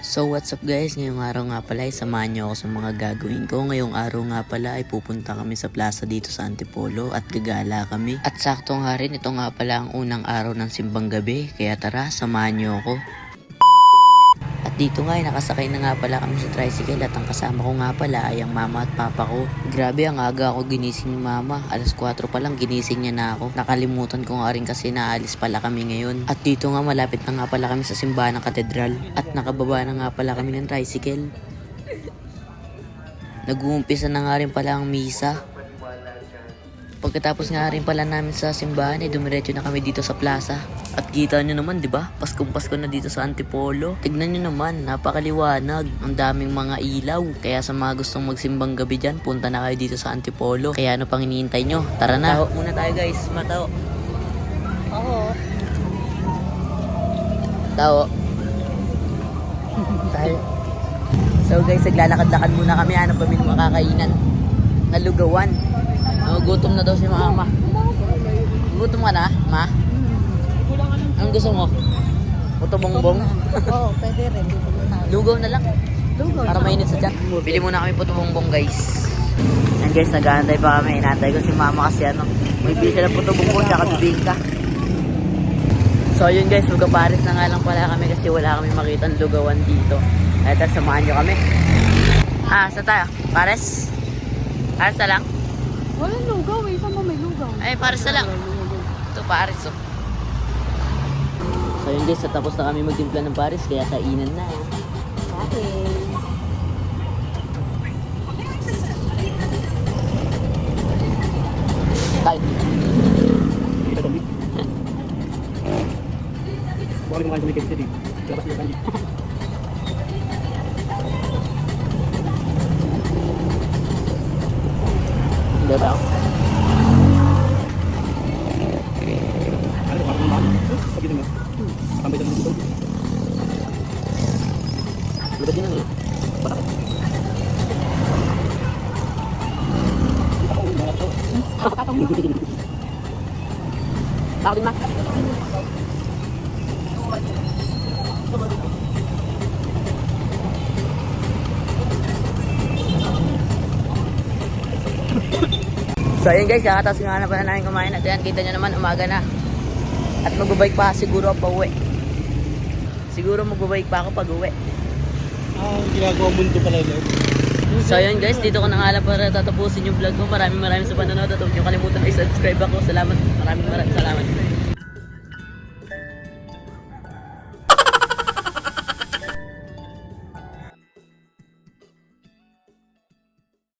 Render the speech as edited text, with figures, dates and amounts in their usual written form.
So what's up guys, ngayong araw nga pala ay samahan nyo ako sa mga gagawin ko. Ngayong araw nga pala ay pupunta kami sa plaza dito sa Antipolo at gagala kami. At sakto nga rin, ito nga pala ang unang araw ng simbang gabi, kaya tara, samahan nyo ako. At dito nga ay nakasakay na nga pala kami sa tricycle at ang kasama ko nga pala ay ang mama at papa ko. Grabe, ang aga ako ginising ni mama. Alas 4 pa lang ginising niya na ako. Nakalimutan ko nga rin kasi naalis pala kami ngayon. At dito nga malapit na nga pala kami sa simbahan ng katedral. At nakababa na nga pala kami ng tricycle. Nag-uumpisa na nga rin pala ang misa. Pagkatapos nga rin pala namin sa simbahan, dumiretso na kami dito sa plaza. At kita nyo naman, di ba? Paskong-pasko na dito sa Antipolo. Tignan nyo naman, napakaliwanag. Ang daming mga ilaw. Kaya sa mga gustong magsimbang gabi dyan, punta na kayo dito sa Antipolo. Kaya ano pang hinihintay nyo? Tara na. Taho muna tayo guys, mataho. Oo. Taho. Tayo. So guys, naglalakad-lakad muna kami. Hanap kami ng makakainan. Nalugawan. Gutom na daw si mama. Gutom ka na, ma? Anong gusto mo? Puto bongbong? Oo, pwede rin. Lugaw na lang. Lugaw. Para mainit sa tiyan. Bili muna kami puto bongbong guys. And guys, nag-aantay pa kami. Inaantay ko si mama kasi may bili sila puto bongbong tsaka bibingka. So yun guys, magpapares na nga lang pala kami kasi wala kami makitang lugawan dito. Kaya samahan nyo kami. Saan tayo? Pares? Pares na lang? Walang lugaw eh. Saan mo may lugaw? Ay, pares na lang. Ito, pares oh. So yun guys, tapos na kami magtimpla ng pares, kaya kainan na. Okay. Kain. Boleh makan sedikit jadi. Dapat makan. Hindi ba? Ada orang makan. Begitu enggak? Sampai jam itu. Lugat din naman. Ako din ma. So ayun guys, kakatapos nga na pala namin kumain at yan, kita nyo naman umaga na. At magbabike pa siguro pa uwi. Siguro magbabike pa ako pag uwi. Ginagawa mundo pala yun. So ayun guys, dito ko na nga lang para tatapusin yung vlog ko. Maraming sa panonood at huwag nyo kalimutan i-subscribe ako. Maraming salamat.